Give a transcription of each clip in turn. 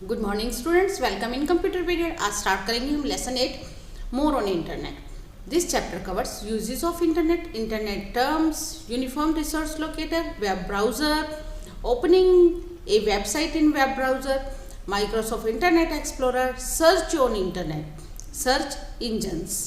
Good morning students, welcome in computer period. आज start करेंगे हम lesson 8 more on internet. This chapter covers uses of internet, internet terms, uniform resource locator, web browser, opening a website in web browser, Microsoft Internet explorer, search on internet, search engines.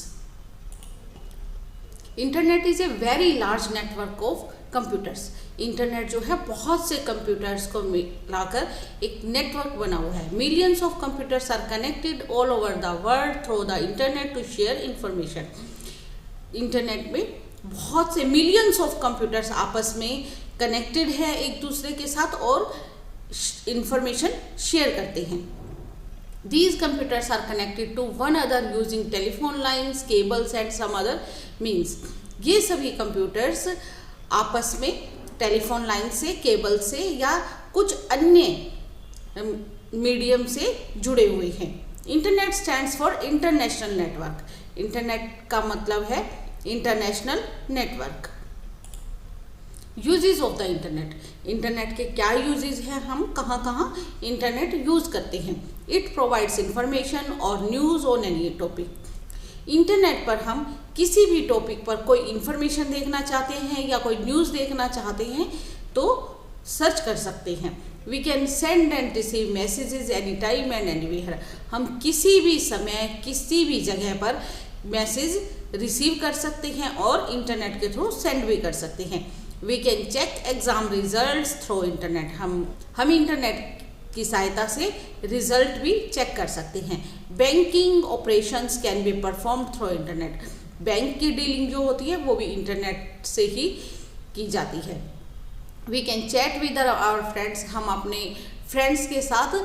Internet is a very large network of computers. Internet जो है बहुत से computers को मिलाकर एक network बना हुआ है। Millions of computers are connected all over the world through the internet to share information. Internet में बहुत से मिलियंस ऑफ कंप्यूटर्स आपस में कनेक्टेड है एक दूसरे के साथ और इंफॉर्मेशन शेयर करते हैं। These computers are connected to one another using telephone lines, cables and some other means. ये सभी कंप्यूटर्स आपस में टेलीफोन लाइन से, केबल से या कुछ अन्य मीडियम से जुड़े हुए हैं। Internet stands for international network. Internet का मतलब है international network. Uses of the internet. Internet के क्या यूजेस हैं, हम कहाँ कहाँ इंटरनेट यूज करते हैं। इट प्रोवाइड्स इंफॉर्मेशन और news on any topic. Internet पर हम किसी भी टॉपिक पर कोई इंफॉर्मेशन देखना चाहते हैं या कोई न्यूज़ देखना चाहते हैं तो सर्च कर सकते हैं। We can send and receive messages any time and anywhere. हम किसी भी समय किसी भी जगह पर मैसेज रिसीव कर सकते हैं और इंटरनेट के थ्रू सेंड भी कर सकते हैं। We can check exam results through internet. हम इंटरनेट की सहायता से रिजल्ट भी चेक कर सकते हैं। Banking operations can be performed through internet. Bank की डीलिंग जो होती है वो भी इंटरनेट से ही की जाती है। We can chat with our friends. हम अपने फ्रेंड्स के साथ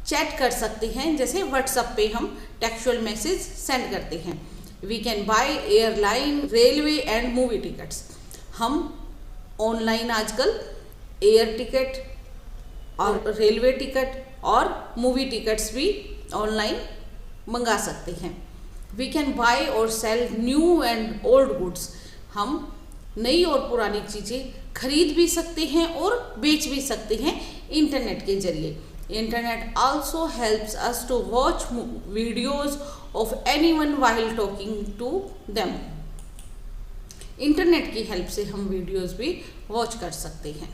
चैट कर सकते हैं, जैसे व्हाट्सएप पे हम टेक्सचुअल मैसेज सेंड करते हैं। We can buy airline, railway and movie tickets. हम ऑनलाइन आजकल एयर टिकट और रेलवे टिकट और मूवी टिकट्स भी ऑनलाइन मंगा सकते हैं। We can buy or sell new and old goods. हम नई और पुरानी चीज़ें खरीद भी सकते हैं और बेच भी सकते हैं इंटरनेट के जरिए। Internet also helps us to watch videos of anyone while talking to them. Internet की हेल्प से हम वीडियोज भी वॉच कर सकते हैं।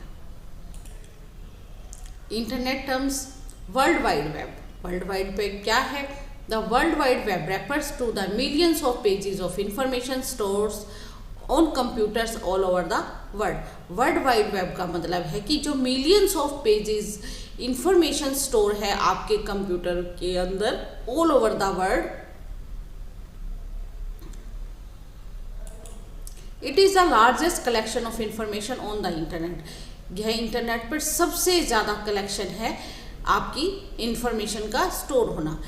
Internet terms. World wide web. World wide web क्या है? The world wide web refers to the millions of pages of information stores on computers all over the world. World wide web का मतलब है कि जो millions of pages information store है आपके computer के अंदर all over the world. It is the largest collection of information on the internet. यह इंटरनेट पर सबसे ज़्यादा कलेक्शन है आपकी इंफॉर्मेशन का स्टोर होना।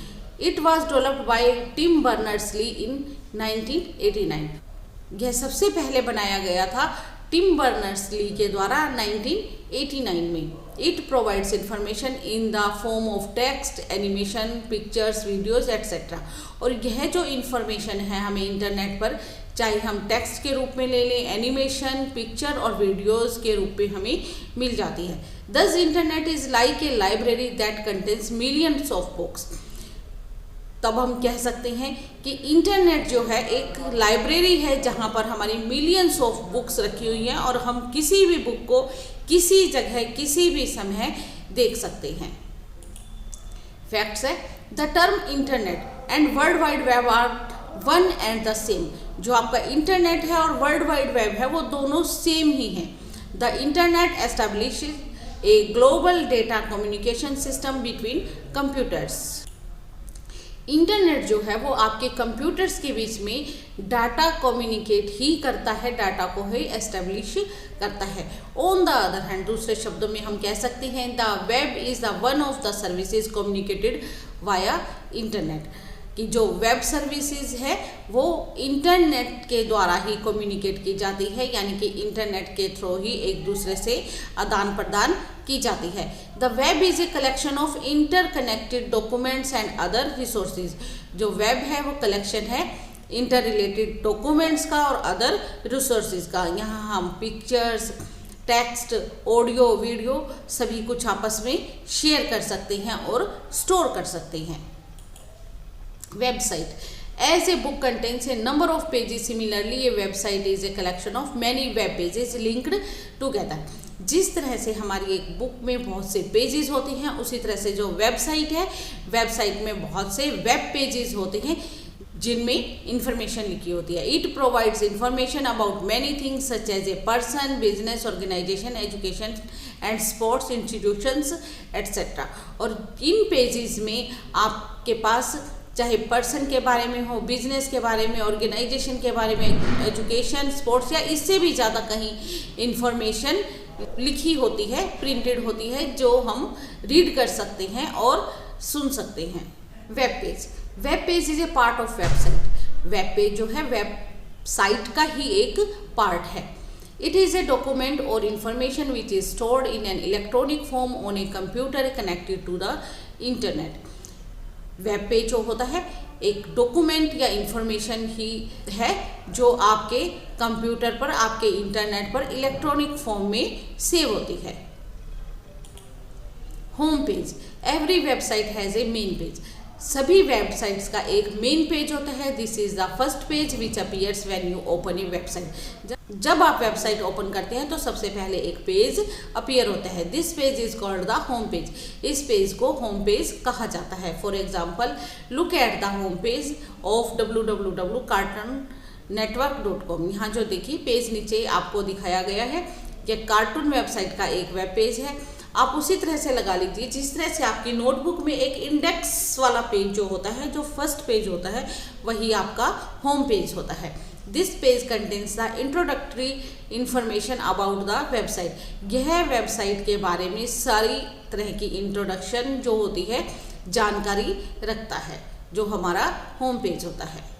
It was developed by Tim Berners Lee in 1989। यह सबसे पहले बनाया गया था टिम बर्नर्स-ली के द्वारा 1989 में। It provides information in the form of text, animation, pictures, videos etcetera. और यह जो इंफॉर्मेशन है हमें इंटरनेट पर, चाहे हम टेक्स्ट के रूप में ले लें, एनिमेशन, पिक्चर और वीडियोस के रूप में हमें मिल जाती है। दस internet is like a library that contains millions of books. तब हम कह सकते हैं कि इंटरनेट जो है एक लाइब्रेरी है जहाँ पर हमारी मिलियंस ऑफ बुक्स रखी हुई हैं और हम किसी भी बुक को किसी जगह किसी भी समय देख सकते हैं। फैक्ट्स है। The term internet and world wide web are one and the same. जो आपका इंटरनेट है और वर्ल्ड वाइड वेब है वो दोनों सेम ही हैं। The internet establishes a global data communication system between computers. Internet जो है वो आपके कंप्यूटर्स के बीच में डाटा कम्युनिकेट ही करता है, डाटा को ही एस्टैब्लिश करता है। ऑन द अदर हैंड, दूसरे शब्दों में हम कह सकते हैं the web is the one of the services communicated via internet. कि जो वेब सर्विसेज है वो इंटरनेट के द्वारा ही कम्युनिकेट की जाती है, यानी कि इंटरनेट के थ्रू ही एक दूसरे से आदान प्रदान की जाती है। The web is a collection of interconnected documents and other resources. जो वेब है वो कलेक्शन है इंटर रिलेटेड डॉक्यूमेंट्स का और अदर रिसोर्सेज का। यहाँ हम पिक्चर्स, टेक्स्ट, ऑडियो, वीडियो सभी कुछ आपस में शेयर कर सकते हैं और स्टोर कर सकते हैं। Website As a book contains a number of pages, similarly a website is a collection of many web pages linked together. जिस तरह से हमारी एक बुक में बहुत से पेजेस होते हैं, उसी तरह से जो वेबसाइट है, वेबसाइट में बहुत से वेब पेजेस होते हैं जिनमें इंफॉर्मेशन लिखी होती है। It provides information about many things such as a person, business, organisation, education and sports institutions etcetera. और इन पेजेस में आपके पास चाहे पर्सन के बारे में हो, बिजनेस के बारे में, ऑर्गेनाइजेशन के बारे में, एजुकेशन, स्पोर्ट्स या इससे भी ज़्यादा कहीं इंफॉर्मेशन लिखी होती है, प्रिंटेड होती है, जो हम रीड कर सकते हैं और सुन सकते हैं। Web page, web page is a part of website. Web page जो है वेबसाइट का ही एक पार्ट है। It is a document or information which is stored in an electronic form on a computer connected to the internet. Web page जो होता है एक डॉक्यूमेंट या इंफॉर्मेशन ही है जो आपके कंप्यूटर पर, आपके इंटरनेट पर इलेक्ट्रॉनिक फॉर्म में सेव होती है। Home page, every website has a main page. सभी वेबसाइट्स का एक मेन पेज होता है। This is the first page which appears when you open a website. जब आप वेबसाइट ओपन करते हैं तो सबसे पहले एक पेज अपीयर होता है। This page is called the home page. इस पेज को होम पेज कहा जाता है। For example, look at the home page of www.cartoonnetwork.com। यहाँ जो देखिए पेज नीचे आपको दिखाया गया है, यह कार्टून वेबसाइट का एक वेब पेज है। आप उसी तरह से लगा लीजिए जिस तरह से आपकी नोटबुक में एक इंडेक्स वाला पेज जो होता है, जो फर्स्ट पेज होता है, वही आपका होम पेज होता है। This page contains the introductory information about the website. यह वेबसाइट के बारे में सारी तरह की इंट्रोडक्शन जो होती है, जानकारी रखता है, जो हमारा होम पेज होता है।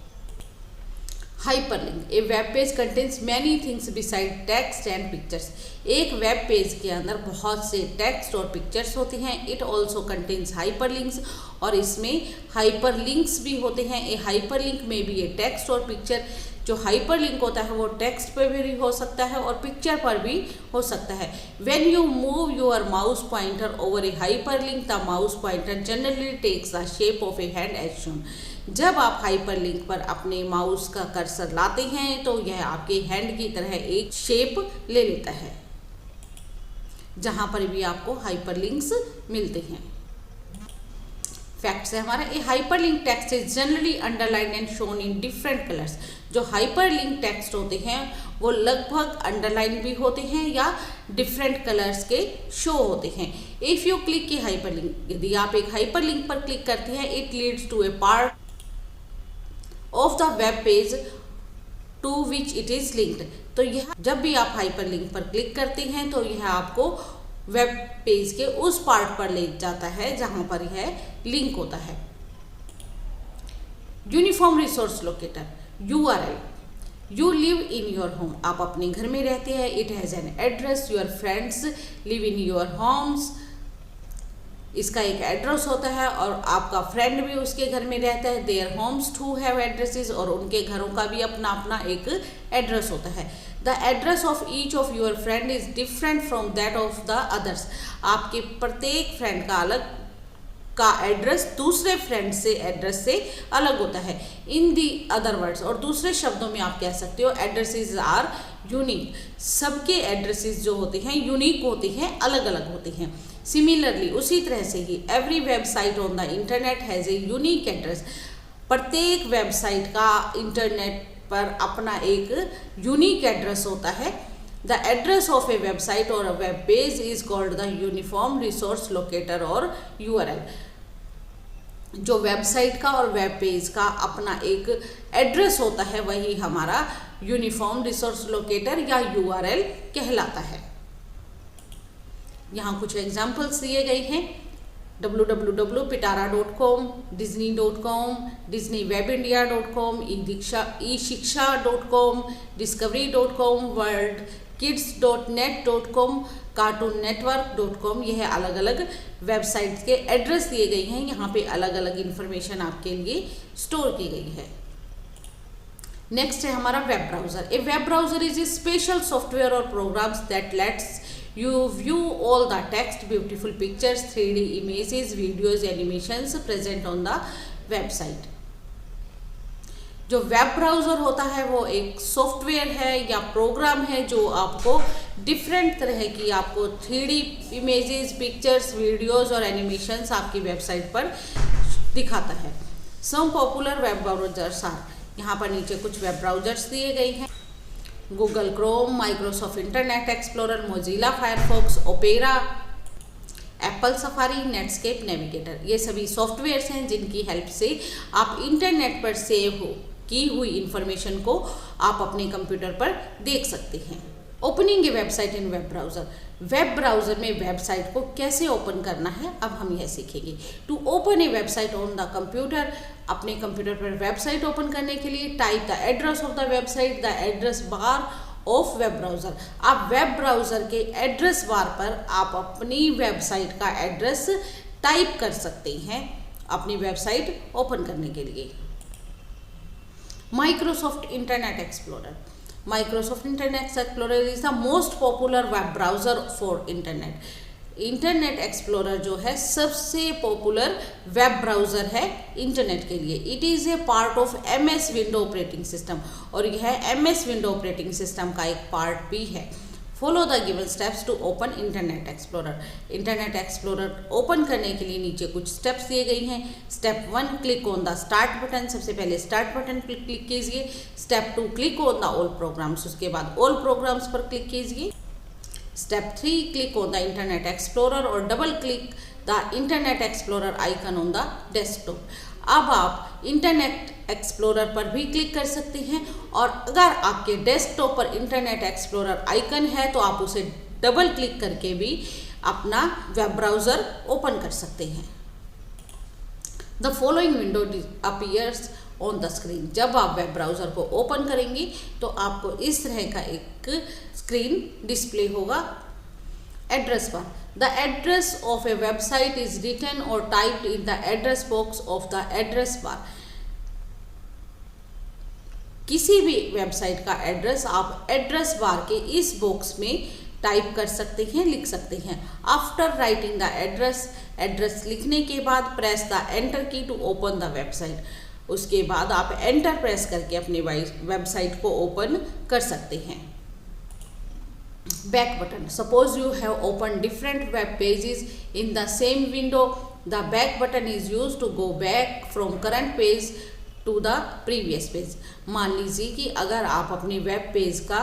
Hyperlink, A web page contains many things beside text and pictures. एक वेब पेज के अंदर बहुत से टेक्स्ट और पिक्चर्स होते हैं। इट ऑल्सो कंटेन्स हाइपरलिंक्स, और इसमें हाइपरलिंक्स भी होते हैं। ए हाइपरलिंक में भी ये टेक्स्ट और पिक्चर, जो हाइपरलिंक होता है वो टेक्स्ट पर भी हो सकता है और पिक्चर पर भी हो सकता है। When you move your mouse pointer over a hyperlink, the mouse pointer generally takes the shape of a hand as shown. जब आप हाइपरलिंक पर अपने माउस का कर्सर लाते हैं तो यह आपके हैंड की तरह एक शेप ले लेता है, जहां पर भी आपको हाइपरलिंक्स मिलते हैं। फैक्ट्स है हमारा, a hyperlink text is generally underline and shown in different colours. जो हाइपरलिंक टेक्स्ट होते हैं वो लगभग अंडरलाइन भी होते हैं या डिफरेंट कलर्स के शो होते हैं। इफ यू क्लिक की हाइपरलिंक, यदि आप एक हाइपरलिंक पर क्लिक करते हैं, it leads to a part of the web page to which it is linked. तो यह जब भी आप हाइपरलिंक पर क्लिक करते हैं तो यह आपको वेब पेज के उस पार्ट पर ले जाता है जहां पर यह लिंक होता है। Uniform resource locator, URL, you live in your home. आप अपने घर में रहते हैं। It has an address. Your friends live in your homes. इसका एक एड्रेस होता है और आपका फ्रेंड भी उसके घर में रहता है। Their homes too have addresses, और उनके घरों का भी अपना अपना एक एड्रेस होता है। The address of each of your friend is different from that of the others. आपके प्रत्येक फ्रेंड का अलग का एड्रेस दूसरे फ्रेंड से एड्रेस से अलग होता है। इन दी अदर वर्ड्स, और दूसरे शब्दों में आप कह सकते हो एड्रेसेस आर यूनिक। सबके एड्रेसेस जो होते हैं यूनिक होते हैं, अलग अलग होते हैं। सिमिलरली, उसी तरह से ही every website on the internet has a unique address. प्रत्येक वेबसाइट का इंटरनेट पर अपना एक यूनिक एड्रेस होता है। The address of a website और a web page is called the uniform resource locator और URL। जो वेबसाइट का और वेब पेज का अपना एक एड्रेस होता है वही हमारा यूनिफॉर्म रिसोर्स लोकेटर या URL कहलाता है। यहाँ कुछ एग्जाम्पल्स दिए गए हैं। www.pitara.com, disney.com, disneywebindia.com, eShiksha.com, discovery.com, worldkids.net.com, cartoonnetwork.com। यह अलग अलग वेबसाइट्स के एड्रेस दिए गए हैं। यहाँ पे अलग अलग इंफॉर्मेशन आपके लिए स्टोर की गई है। नेक्स्ट है हमारा web browser. A web browser is a special software और programs that lets you view all the text, beautiful pictures, 3D images, videos, animations present on the website। जो वेब ब्राउज़र होता है वो एक सॉफ्टवेयर है या प्रोग्राम है जो आपको डिफरेंट तरह की आपको 3D इमेजेस, पिक्चर्स, वीडियोस और एनिमेशंस आपकी वेबसाइट पर दिखाता है। Some popular web browsers are, यहाँ पर नीचे कुछ वेब ब्राउजर्स दिए गए हैं। Google Chrome, Microsoft Internet Explorer, Mozilla Firefox, Opera, Apple Safari, Netscape, Navigator, ये सभी सॉफ्टवेयर्स हैं जिनकी हेल्प से आप इंटरनेट पर सेव की हुई इंफॉर्मेशन को आप अपने कंप्यूटर पर देख सकते हैं। Opening a website in web browser, web browser में वेबसाइट को कैसे ओपन करना है अब हम यह सीखेंगे। To open a website on the computer, अपने कंप्यूटर पर वेबसाइट ओपन करने के लिए type the address of the website, the address bar of web browser. आप वेब ब्राउज़र के एड्रेस बार पर आप अपनी वेबसाइट का एड्रेस टाइप कर सकते हैं अपनी वेबसाइट ओपन करने के लिए। Microsoft Internet explorer, Microsoft Internet Explorer is the most popular web browser for internet। Internet explorer जो है सबसे पॉपुलर वेब ब्राउज़र है इंटरनेट के लिए। It is A part of MS window operating system, और यह MS विंडो ऑपरेटिंग सिस्टम का एक पार्ट भी है। Follow the given steps to open internet explorer. Internet explorer open करने के लिए नीचे कुछ स्टेप्स दिए गए हैं। Step 1, click on the start button, सबसे पहले स्टार्ट बटन पर क्लिक कीजिए। Step 2, click on the all programs, उसके बाद ऑल प्रोग्राम्स पर क्लिक कीजिए। Step 3, click on the internet explorer और double click the internet explorer icon on the desktop. अब आप इंटरनेट एक्सप्लोरर पर भी क्लिक कर सकते हैं, और अगर आपके डेस्कटॉप पर इंटरनेट एक्सप्लोरर आइकन है तो आप उसे डबल क्लिक करके भी अपना वेब ब्राउज़र ओपन कर सकते हैं। The following window appears on the screen. जब आप वेब ब्राउज़र को ओपन करेंगे तो आपको इस तरह का एक स्क्रीन डिस्प्ले होगा। Address bar, the address of a website is written or typed in the address box of the address bar। किसी भी वेबसाइट का एड्रेस आप एड्रेस बार के इस बॉक्स में टाइप कर सकते हैं, लिख सकते हैं। आफ्टर राइटिंग द एड्रेस लिखने के बाद प्रेस द एंटर की टू ओपन द वेबसाइट। उसके बाद आप एंटर प्रेस करके अपनी वेबसाइट को ओपन कर सकते हैं। Back button, suppose you have open different web pages in the same window, the back button is use to go back from current page to the previous page. मान लीजिए कि अगर आप अपनी वेब पेज का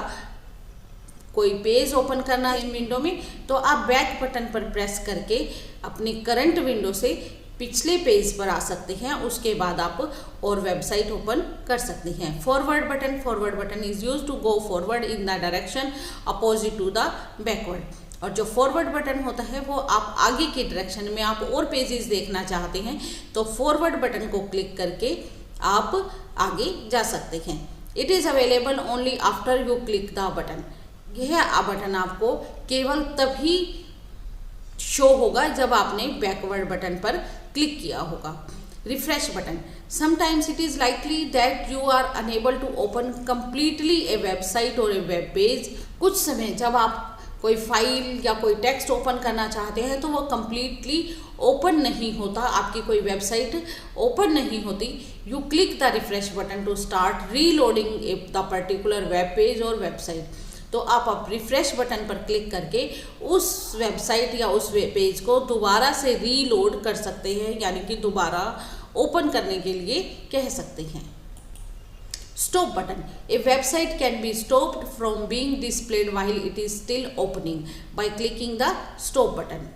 कोई पेज ओपन करना है विंडो में, तो आप बैक बटन पर प्रेस करके अपनी करंट विंडो से पिछले पेज पर आ सकते हैं। उसके बाद आप और वेबसाइट ओपन कर सकते हैं। Forward button is use to go forward in the direction opposite to the backward. और जो फॉरवर्ड बटन होता है वो आप आगे की डायरेक्शन में आप और पेजेस देखना चाहते हैं तो फॉरवर्ड बटन को क्लिक करके आप आगे जा सकते हैं। It is available only after you click the button. यह बटन आपको केवल तभी शो होगा जब आपने बैकवर्ड बटन पर क्लिक किया होगा। Refresh button, sometimes it is likely that you are unable to open completely a website or a web page. कुछ समय जब आप कोई फाइल या कोई टेक्स्ट ओपन करना चाहते हैं तो वो कंप्लीटली ओपन नहीं होता, आपकी कोई वेबसाइट ओपन नहीं होती। You click the refresh button to start reloading the particular web page or website. तो आप रिफ्रेश बटन पर क्लिक करके उस वेबसाइट या उस पेज को दोबारा से रीलोड कर सकते हैं, यानी कि दोबारा ओपन करने के लिए कह सकते हैं। Stop button, A website can be stopped from being displayed while it is still opening by clicking the stop button.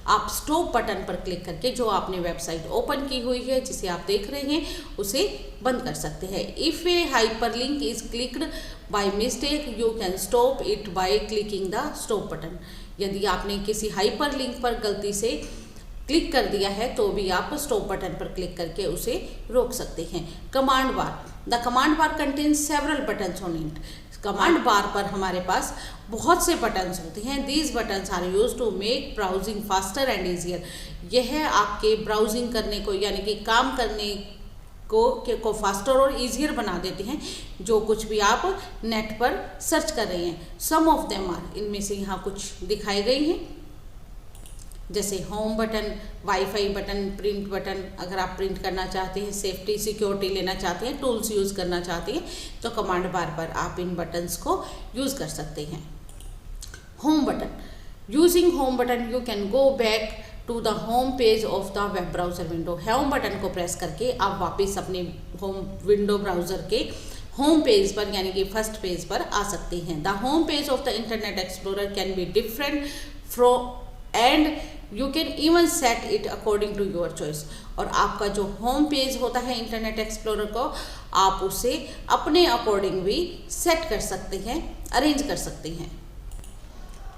आप स्टॉप बटन पर क्लिक करके जो आपने वेबसाइट ओपन की हुई है, जिसे आप देख रहे हैं, उसे बंद कर सकते हैं। If A hyperlink is clicked by mistake you can stop it by clicking the stop button. यदि आपने किसी हाइपरलिंक पर गलती से क्लिक कर दिया है तो भी आप स्टॉप बटन पर क्लिक करके उसे रोक सकते हैं। Command bar, the command bar contains several buttons on it. Command bar पर हमारे पास बहुत से बटन्स होते हैं। These buttons are use to make browsing faster and easier. यह आपके ब्राउजिंग करने को, यानी कि काम करने को फास्टर और ईजियर बना देते हैं जो कुछ भी आप नेट पर सर्च कर रहे हैं। सम ऑफ देम आर, इनमें से यहाँ कुछ दिखाए गए हैं, जैसे home button, wifi button, print button. अगर आप प्रिंट करना चाहते हैं, सेफ्टी सिक्योरिटी लेना चाहते हैं, टूल्स यूज़ करना चाहते हैं, तो कमांड बार पर आप इन बटन्स को यूज़ कर सकते हैं। Home button, using home button you can go back to the home page of the web browser window. Home button को प्रेस करके आप वापस अपने होम विंडो ब्राउज़र के होम पेज पर यानी कि फर्स्ट पेज पर आ सकते हैं। The home page of the internet Explorer can be different from and you can even set it according to your choice. और आपका जो होम पेज होता है इंटरनेट एक्सप्लोरर को, आप उसे अपने अकॉर्डिंग भी सेट कर सकते हैं, अरेंज कर सकते हैं।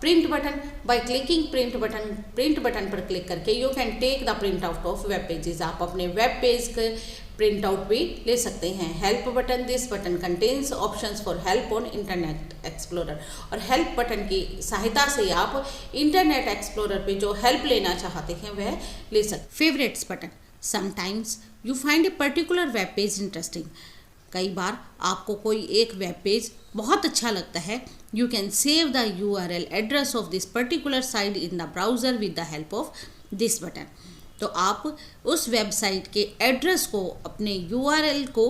Print button, by clicking print button पर क्लिक करके you can take the print out of web pages. आप अपने वेब पेज के प्रिंट आउट भी ले सकते हैं। Help button, this button contains options for help on Internet explorer. और हेल्प बटन की सहायता से आप इंटरनेट एक्सप्लोरर पे जो हेल्प लेना चाहते हैं वह ले सकते। Favourites button, sometimes you find a particular web page interesting. कई बार आपको कोई एक वेब पेज बहुत अच्छा लगता है, you can save the URL address of this particular site in the browser with the help of this button. तो आप उस वेबसाइट के एड्रेस को, अपने URL को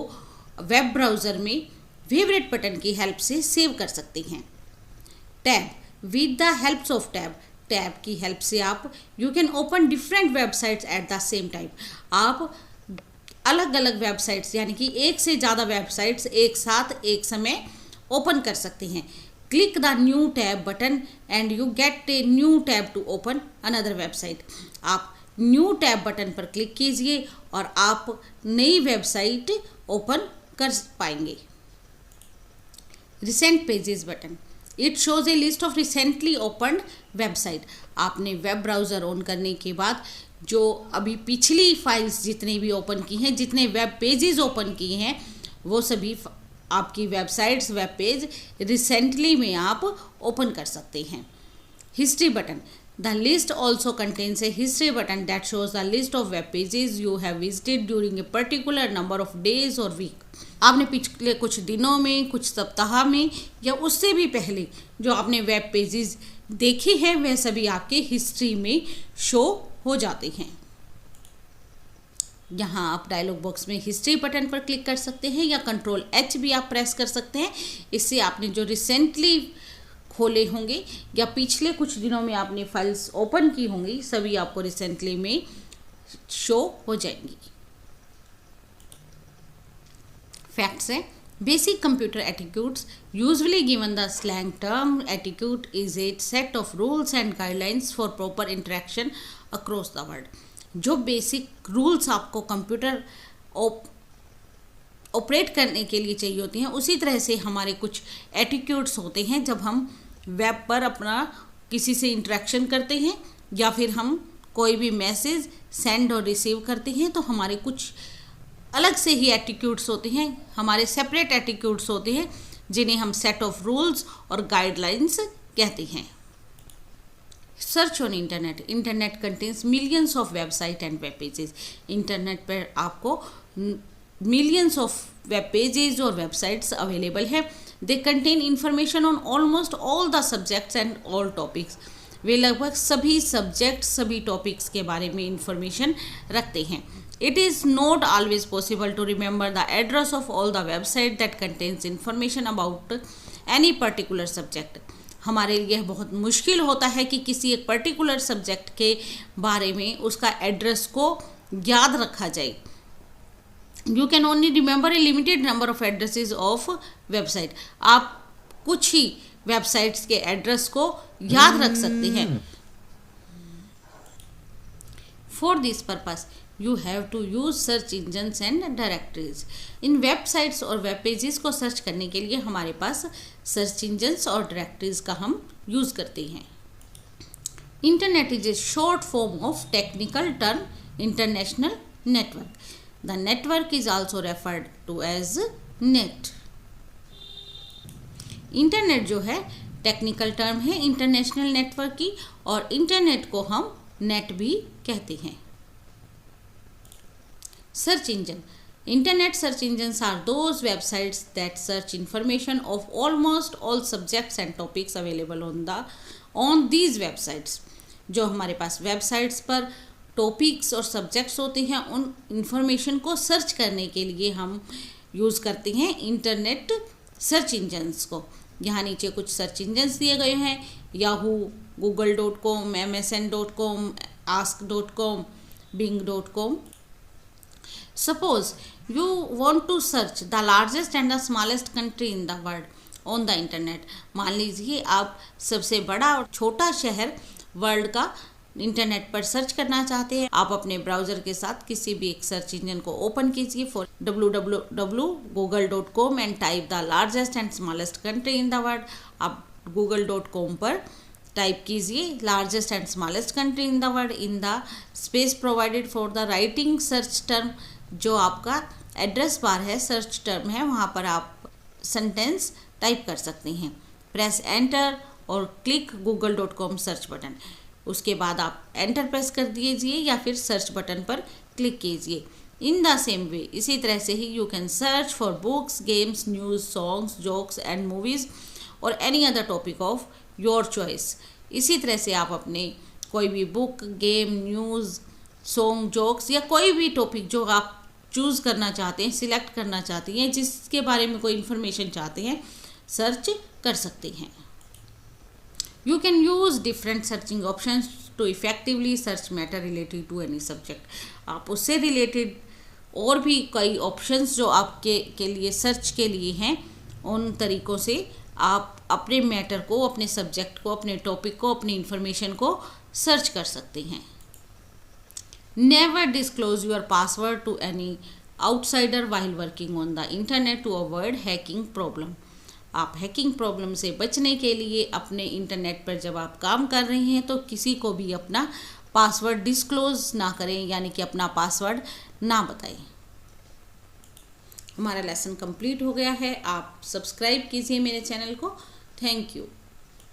वेब ब्राउज़र में फेवरेट बटन की हेल्प से सेव कर सकते हैं। Tab, with the helps of tab की हेल्प से आप you can open different websites at the same time. आप अलग अलग वेबसाइट्स यानी कि एक से ज़्यादा वेबसाइट्स एक साथ एक समय ओपन कर सकते हैं। Click the new tab button and you get a new tab to open another website. आप न्यू टैब बटन पर क्लिक कीजिए और आप नई वेबसाइट ओपन कर पाएंगे। Recent pages button, it shows a list of recently opened website. आपने web browser on करने के बाद जो अभी पिछली फाइल्स जितनी भी ओपन की हैं, जितने वेब पेजेस ओपन किए हैं, वो सभी आपकी वेबसाइट्स, वेब पेज रिसेंटली में आप ओपन कर सकते हैं। History button, the list also contains A history button that shows the list of web pages you have visited during a particular number of days और वीक। आपने पिछले कुछ दिनों में, कुछ सप्ताह में या उससे भी पहले जो आपने वेब पेजेस देखे हैं वह सभी आपके हिस्ट्री में शो हो जाते हैं। यहाँ आप डायलॉग बॉक्स में हिस्ट्री बटन पर क्लिक कर सकते हैं या Ctrl+H भी आप प्रेस कर सकते हैं। इससे आपने जो रिसेंटली खोले होंगे या पिछले कुछ दिनों में आपने फाइल्स ओपन की होंगी, सभी आपको रिसेंटली में शो हो जाएंगी। फैक्ट्स है, basic computer attitudes usually given the slang term attitude is a set of rules and guidelines for proper interaction across the world. जो बेसिक रूल्स आपको कंप्यूटर ऑपरेट करने के लिए चाहिए होती हैं, उसी तरह से हमारे कुछ एटिट्यूड्स होते हैं जब हम वेब पर अपना किसी से इंटरेक्शन करते हैं या फिर हम कोई भी मैसेज सेंड और रिसीव करते हैं, तो हमारे कुछ अलग से ही एटिट्यूड्स होते हैं, हमारे सेपरेट एटिट्यूड्स होते हैं जिन्हें हम सेट ऑफ रूल्स और गाइडलाइंस कहते हैं। Search on internet, internet contains millions of website and web pages. Internet पर आपको मिलियंस ऑफ वेब पेजेस और वेबसाइट्स अवेलेबल है। They contain information on almost all the subjects and all topics. वे लगभग सभी सब्जेक्ट्स, सभी टॉपिक्स के बारे में इंफॉर्मेशन रखते हैं। It is not always possible to remember the address of all the website that contains information about any particular subject. हमारे लिए बहुत मुश्किल होता है कि किसी एक पर्टिकुलर सब्जेक्ट के बारे में उसका एड्रेस को याद रखा जाए। You can only remember a limited number of addresses of website. आप कुछ ही वेबसाइट्स के एड्रेस को याद रख सकते हैं। For this purpose, you have to use search engines and directories. इन वेबसाइट्स और वेब पेजेस को सर्च करने के लिए हमारे पास सर्च इंजन्स और डायरेक्टरीज का हम यूज़ करते हैं। Internet is a short form of technical term international network. The network is also referred to as net. Internet जो है टेक्निकल टर्म है इंटरनेशनल नेटवर्क की, और इंटरनेट को हम नेट भी कहते हैं। Search engine, Internet search engines are those websites that search information of almost all subjects and topics available on these websites. जो हमारे पास वेबसाइट्स पर टॉपिक्स और सब्जेक्ट्स होते हैं, उन इंफॉर्मेशन को सर्च करने के लिए हम यूज़ करते हैं इंटरनेट सर्च इंजन्स को। यहाँ नीचे कुछ सर्च इंजन्स दिए गए हैं, Yahoo, google.com, msn.com, ask.com, bing.com. Suppose you want to search the largest and the smallest country in the world on the internet. मान लीजिए आप सबसे बड़ा और छोटा शहर वर्ल्ड का इंटरनेट पर सर्च करना चाहते हैं। आप अपने ब्राउज़र के साथ किसी भी एक सर्च इंजन को ओपन कीजिए for www.google.com and type the largest and smallest country in the world. आप google.com पर टाइप कीजिए largest and smallest country in the world in the space provided for the writing search term. जो आपका address bar है, search term है, वहाँ पर आप सेंटेंस टाइप कर सकते हैं। प्रेस एंटर और क्लिक google.com सर्च बटन। उसके बाद आप एंटर प्रेस कर दीजिए या फिर सर्च बटन पर क्लिक कीजिए। इन द सेम वे, इसी तरह से ही you can search for books, games, news, songs, jokes and movies और any other topic of your choice. इसी तरह से आप अपने कोई भी book, game, news, song, jokes या कोई भी टॉपिक जो आप चूज़ करना चाहते हैं, सिलेक्ट करना चाहते हैं, जिसके बारे में कोई इन्फॉर्मेशन चाहते हैं, सर्च कर सकते हैं। You can use different searching options to effectively search matter related to any subject. आप उससे रिलेटेड और भी कई ऑप्शंस जो आपके के लिए सर्च के लिए हैं, उन तरीक़ों से आप अपने मैटर को, अपने सब्जेक्ट को, अपने टॉपिक को, अपनी इंफॉर्मेशन को सर्च कर सकते हैं। Never disclose your password to any outsider while working on the internet to avoid hacking problem. आप हैकिंग प्रॉब्लम से बचने के लिए अपने इंटरनेट पर जब आप काम कर रहे हैं तो किसी को भी अपना पासवर्ड डिस्क्लोज ना करें, यानी कि अपना पासवर्ड ना बताएं। हमारा लेसन कंप्लीट हो गया है। आप सब्सक्राइब कीजिए मेरे चैनल को। Thank you.